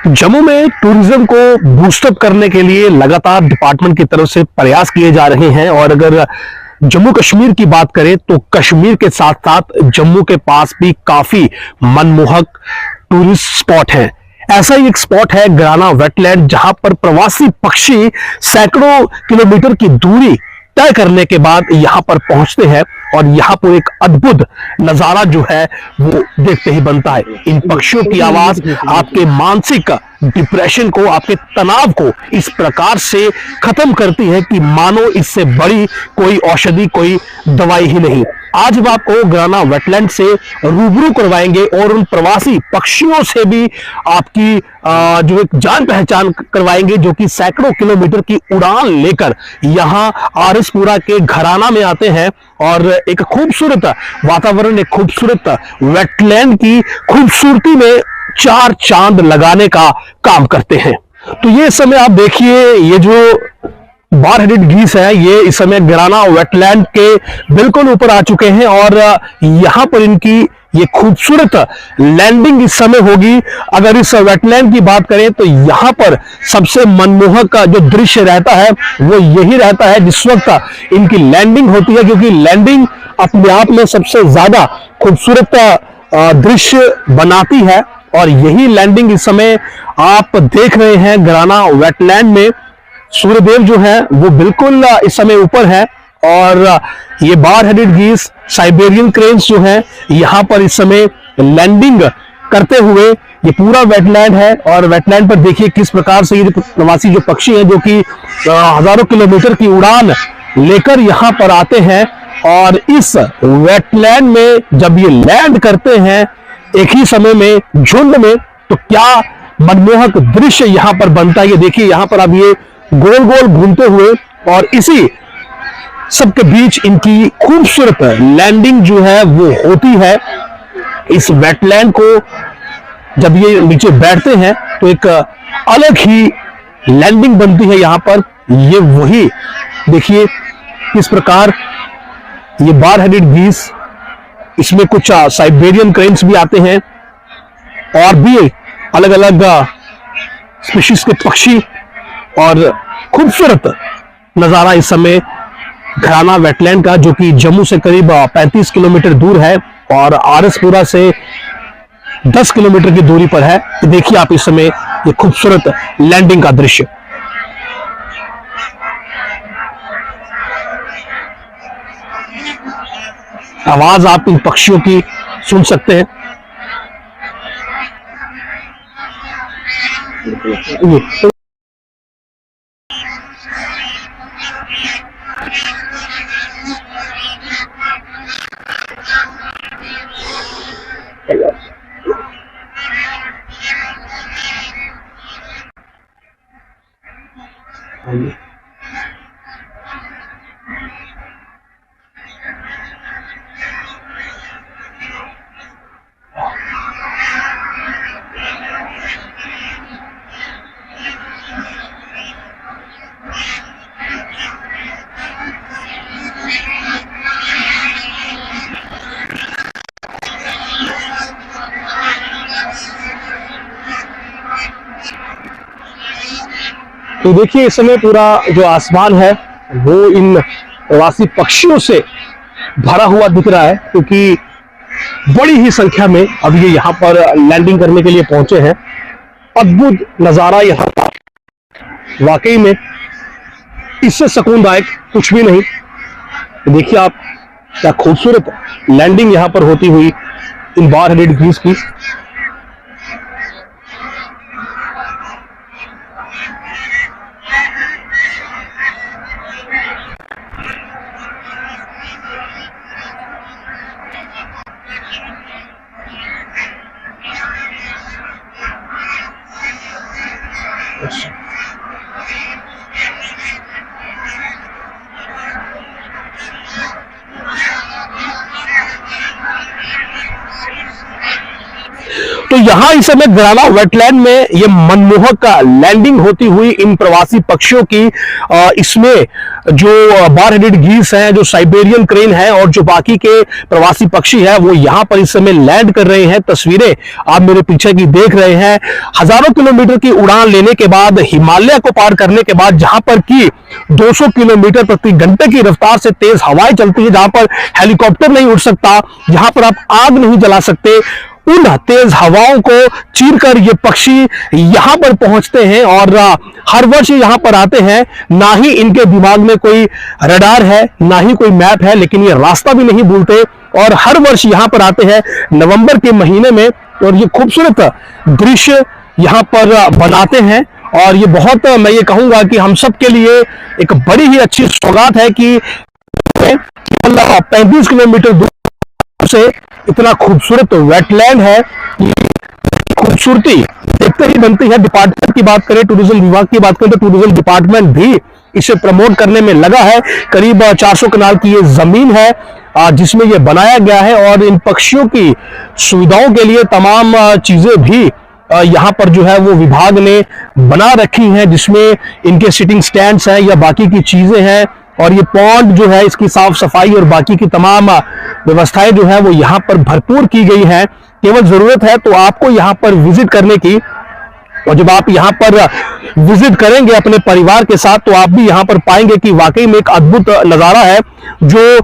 जम्मू में टूरिज्म को बूस्टअप करने के लिए लगातार डिपार्टमेंट की तरफ से प्रयास किए जा रहे हैं। और अगर जम्मू कश्मीर की बात करें तो कश्मीर के साथ साथ जम्मू के पास भी काफी मनमोहक टूरिस्ट स्पॉट हैं। ऐसा ही एक स्पॉट है गराना वेटलैंड, जहां पर प्रवासी पक्षी सैकड़ों किलोमीटर की दूरी तय करने के बाद यहां पर पहुंचते हैं और यहां पर एक अद्भुत नजारा जो है वो देखते ही बनता है। इन पक्षियों की आवाज आपके मानसिक डिप्रेशन को, आपके तनाव को इस प्रकार से खत्म करती है कि मानो इससे बड़ी कोई औषधि, कोई दवाई ही नहीं। आज हम आपको गराना वेटलैंड से रूबरू करवाएंगे और उन प्रवासी पक्षियों से भी आपकी जो एक जान पहचान करवाएंगे, जो कि सैकड़ों किलोमीटर की उड़ान लेकर यहां आरएसपुरा के घराना में आते हैं और एक खूबसूरत वातावरण, एक खूबसूरत वेटलैंड की खूबसूरती में चार चांद लगाने का काम करते हैं। तो ये समय आप देखिए, ये जो बार हेडेड गीस है, ये इस समय गराना वेटलैंड के बिल्कुल ऊपर आ चुके हैं और यहां पर इनकी ये खूबसूरत लैंडिंग इस समय होगी। अगर इस वेटलैंड की बात करें तो यहां पर सबसे मनमोहक का जो दृश्य रहता है वो यही रहता है जिस वक्त इनकी लैंडिंग होती है, क्योंकि लैंडिंग अपने आप में सबसे ज्यादा खूबसूरत दृश्य बनाती है। और यही लैंडिंग इस समय आप देख रहे हैं गराना वेटलैंड में। सूर्यदेव जो है वो बिल्कुल इस समय ऊपर है और ये बार हेडेड गीस, साइबेरियन क्रेन्स जो है यहाँ पर इस समय लैंडिंग करते हुए ये पूरा वेटलैंड है। और वेटलैंड पर देखिए किस प्रकार से ये प्रवासी जो पक्षी हैं, जो कि हजारों किलोमीटर की उड़ान लेकर यहाँ पर आते हैं और इस वेटलैंड में जब ये लैंड करते हैं एक ही समय में, झुंड में, तो क्या मनमोहक दृश्य यहाँ पर बनता है। ये देखिए यहाँ पर अब ये गोल गोल घूमते हुए और इसी सबके बीच इनकी खूबसूरत लैंडिंग जो है वो होती है। इस वेटलैंड को जब ये नीचे बैठते हैं तो एक अलग ही लैंडिंग बनती है यहाँ पर। ये वही देखिए किस प्रकार ये बार हेडेड गीस, इसमें कुछ साइबेरियन क्रेन्स भी आते हैं और भी अलग अलग स्पीशीज के पक्षी। और खूबसूरत नजारा इस समय घराना वेटलैंड का, जो कि जम्मू से करीब 35 किलोमीटर दूर है और आरएसपुरा से 10 किलोमीटर की दूरी पर है। तो देखिए आप इस समय ये खूबसूरत लैंडिंग का दृश्य। आवाज आप इन पक्षियों की सुन सकते हैं। तो देखिए इस समय पूरा जो आसमान है वो इन प्रवासी पक्षियों से भरा हुआ दिख रहा है, क्योंकि बड़ी ही संख्या में अब ये यहाँ पर लैंडिंग करने के लिए पहुंचे हैं। अद्भुत नजारा यहाँ का, वाकई में इससे सुकूनदायक कुछ भी नहीं। देखिए आप क्या खूबसूरत लैंडिंग यहाँ पर होती हुई इन बार हेडेड गीस की। तो यहाँ इस समय घराना वेटलैंड में ये मनमोहक लैंडिंग होती हुई इन प्रवासी पक्षियों की, इसमें जो बार हेडेड गीस हैं, जो साइबेरियन क्रेन है और जो बाकी के प्रवासी पक्षी है वो यहाँ पर इस समय लैंड कर रहे हैं। तस्वीरें आप मेरे पीछे की देख रहे हैं। हजारों किलोमीटर की उड़ान लेने के बाद, हिमालय को पार करने के बाद, जहां पर की 200 किलोमीटर प्रति घंटे की रफ्तार से तेज हवाएं चलती है, जहां पर हेलीकॉप्टर नहीं उड़ सकता, जहां पर आप आग नहीं जला सकते, उन तेज हवाओं को चीरकर ये पक्षी यहां पर पहुंचते हैं और हर वर्ष यहां पर आते हैं। ना ही इनके दिमाग में कोई रडार है, ना ही कोई मैप है, लेकिन ये रास्ता भी नहीं भूलते और हर वर्ष यहां पर आते हैं नवंबर के महीने में और ये खूबसूरत दृश्य यहां पर बनाते हैं। और ये बहुत, मैं ये कहूंगा कि हम सब के लिए एक बड़ी ही अच्छी सौगात है कि 35 किलोमीटर दूर से इतना खूबसूरत वेटलैंड है। खूबसूरती देखते ही बनती है। डिपार्टमेंट की बात करें, टूरिज्म विभाग की बात करें तो टूरिज्म डिपार्टमेंट भी इसे प्रमोट करने में लगा है। करीब 400 कनाल की ये जमीन है जिसमें ये बनाया गया है और इन पक्षियों की सुविधाओं के लिए तमाम चीजें भी यहाँ पर जो है वो विभाग ने बना रखी हैं, जिसमें इनके सिटिंग स्टैंड्स हैं या बाकी की चीजें हैं और ये पॉन्ड जो है इसकी साफ सफाई और बाकी की तमाम व्यवस्थाएं जो है वो यहाँ पर भरपूर की गई है। केवल जरूरत है तो आपको यहाँ पर विजिट करने की, और जब आप यहाँ पर विजिट करेंगे अपने परिवार के साथ तो आप भी यहाँ पर पाएंगे कि वाकई में एक अद्भुत नजारा है। जो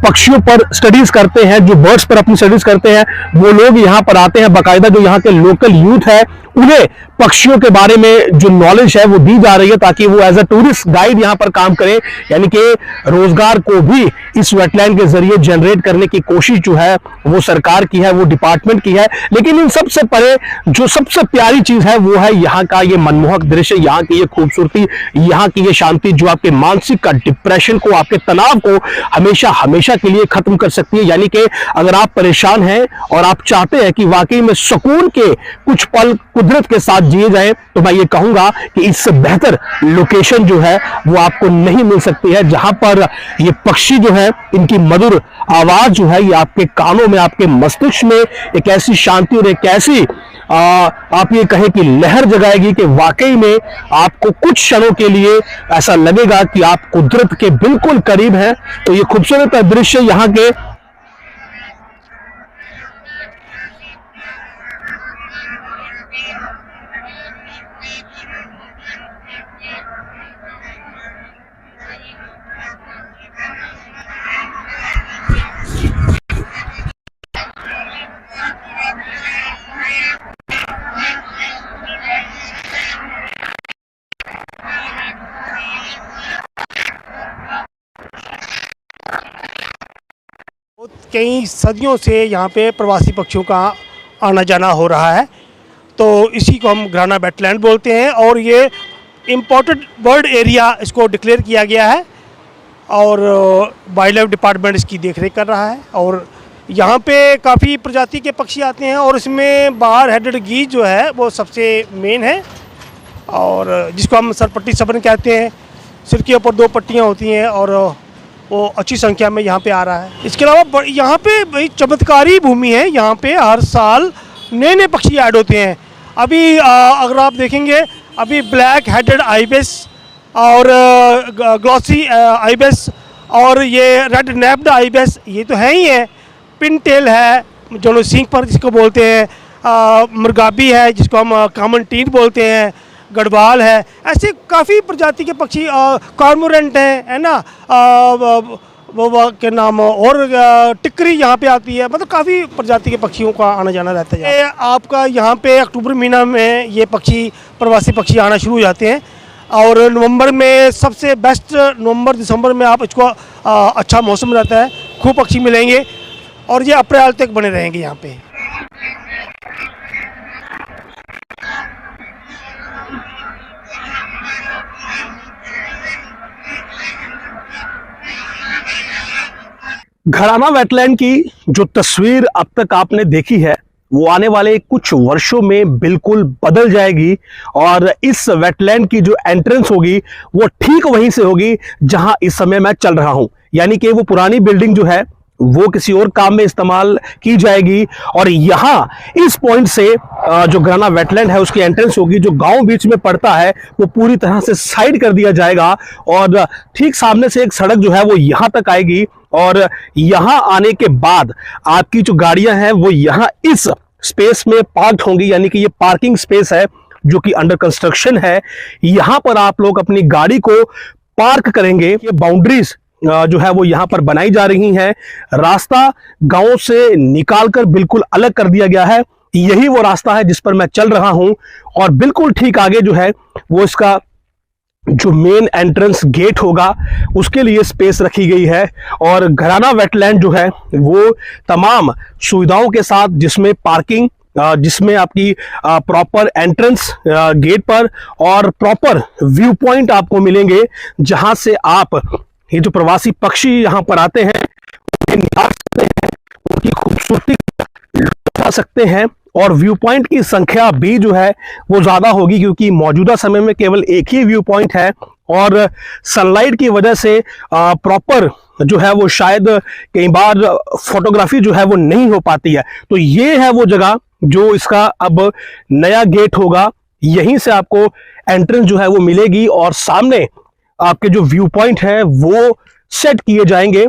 पक्षियों पर स्टडीज करते हैं, जो बर्ड्स पर अपनी स्टडीज करते हैं, वो लोग यहाँ पर आते हैं। बाकायदा जो यहाँ के लोकल यूथ है उन्हें पक्षियों के बारे में जो नॉलेज है वो दी जा रही है ताकि वो एज अ टूरिस्ट गाइड यहाँ पर काम करें, यानी कि रोजगार को भी इस वेटलैंड के जरिए जनरेट करने की कोशिश जो है वो सरकार की है, वो डिपार्टमेंट की है। लेकिन इन सबसे परे जो सबसे प्यारी चीज है वो है यहाँ का ये मनमोहक दृश्य, यहाँ की ये खूबसूरती, यहाँ की ये शांति जो आपके मानसिक का डिप्रेशन को, आपके तनाव को हमेशा हमेशा के लिए खत्म कर सकती है। यानी कि अगर आप परेशान हैं और आप चाहते हैं कि वाकई में सुकून के कुछ पल कुदरत के साथ जिए जाएं, तो मैं ये कहूंगा कि इससे बेहतर लोकेशन जो है वो आपको नहीं मिल सकती है, जहां पर ये पक्षी जो है इनकी मधुर आवाज जो है ये आपके कानों में, आपके मस्तिष्क में एक ऐसी शांति और एक ऐसी आप ये कहें कि लहर जगाएगी कि वाकई में आपको कुछ क्षणों के लिए ऐसा लगेगा कि आप कुदरत के बिल्कुल करीब हैं। तो ये खूबसूरत दृश्य यहाँ के कई सदियों से यहाँ पे प्रवासी पक्षियों का आना जाना हो रहा है, तो इसी को हम घराना वेटलैंड बोलते हैं और ये इम्पोर्टेड बर्ड एरिया इसको डिक्लेयर किया गया है और वाइल्ड लाइफ डिपार्टमेंट इसकी देखरेख कर रहा है। और यहाँ पे काफ़ी प्रजाति के पक्षी आते हैं और इसमें बार हेडेड गीज जो है वो सबसे मेन है और जिसको हम सरपट्टी सबन कहते हैं। सिर के ऊपर 2 पट्टियाँ होती हैं और वो अच्छी संख्या में यहाँ पे आ रहा है। इसके अलावा यहाँ पे भाई चमत्कारी भूमि है, यहाँ पे हर साल नए नए पक्षी ऐड होते हैं। अभी अगर आप देखेंगे अभी ब्लैक हेडेड आइबेस और ग्लॉसी आइबेस और ये रेड नेप्ड आइबेस ये तो है ही है। पिन टेल है जो सिंह पर जिसको बोलते हैं, मुर्गाबी है जिसको हम कॉमन टीन बोलते हैं, गढ़वाल है, ऐसे काफ़ी प्रजाति के पक्षी, कॉर्मोरेंट हैं, है ना, वो के नाम, और टिकरी यहाँ पे आती है। मतलब काफ़ी प्रजाति के पक्षियों का आना जाना रहता है। आपका यहाँ पे अक्टूबर महीना में ये पक्षी, प्रवासी पक्षी आना शुरू हो जाते हैं और नवंबर में सबसे बेस्ट, नवंबर दिसंबर में आप इसको अच्छा मौसम रहता है, खूब पक्षी मिलेंगे और ये अप्रैल तक बने रहेंगे यहाँ पे। घराना वेटलैंड की जो तस्वीर अब तक आपने देखी है वो आने वाले कुछ वर्षों में बिल्कुल बदल जाएगी और इस वेटलैंड की जो एंट्रेंस होगी वो ठीक वहीं से होगी जहां इस समय मैं चल रहा हूं। यानी कि वो पुरानी बिल्डिंग जो है वो किसी और काम में इस्तेमाल की जाएगी। और यहाँ इस पॉइंट से जो घराना वेटलैंड है उसकी एंट्रेंस होगी, जो गांव बीच में पड़ता है वो पूरी तरह से साइड कर दिया जाएगा और ठीक सामने से एक सड़क जो है वो यहाँ तक आएगी। और यहाँ आने के बाद आपकी जो गाड़ियां हैं वो यहाँ इस स्पेस में पार्क होंगी, यानी कि ये पार्किंग स्पेस है जो कि अंडर कंस्ट्रक्शन है। यहां पर आप लोग अपनी गाड़ी को पार्क करेंगे। ये बाउंड्रीज जो है वो यहां पर बनाई जा रही हैं। रास्ता गांव से निकालकर बिल्कुल अलग कर दिया गया है। यही वो रास्ता है जिस पर मैं चल रहा हूं और बिल्कुल ठीक आगे जो है वो इसका जो मेन एंट्रेंस गेट होगा उसके लिए स्पेस रखी गई है। और घराना वेटलैंड जो है वो तमाम सुविधाओं के साथ, जिसमें पार्किंग, जिसमें आपकी प्रॉपर एंट्रेंस गेट पर और प्रॉपर व्यू पॉइंट आपको मिलेंगे, जहां से आप ये जो प्रवासी पक्षी यहां पर आते हैं उन्हें निहार सकते हैं, उनकी खूबसूरती उठा सकते हैं। और व्यू पॉइंट की संख्या भी जो है वो ज्यादा होगी, क्योंकि मौजूदा समय में केवल एक ही व्यू पॉइंट है और सनलाइट की वजह से प्रॉपर जो है वो शायद कई बार फोटोग्राफी जो है वो नहीं हो पाती है। तो ये है वो जगह जो इसका अब नया गेट होगा। यहीं से आपको एंट्रेंस जो है वो मिलेगी और सामने आपके जो व्यू पॉइंट है वो सेट किए जाएंगे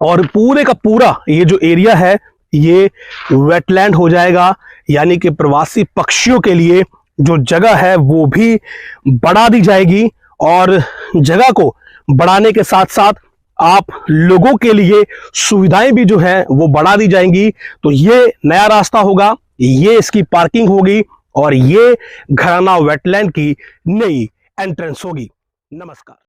और पूरे का पूरा ये जो एरिया है ये वेटलैंड हो जाएगा। यानी कि प्रवासी पक्षियों के लिए जो जगह है वो भी बढ़ा दी जाएगी और जगह को बढ़ाने के साथ साथ आप लोगों के लिए सुविधाएं भी जो है वो बढ़ा दी जाएंगी। तो ये नया रास्ता होगा, ये इसकी पार्किंग होगी और ये घराना वेटलैंड की नई एंट्रेंस होगी। नमस्कार।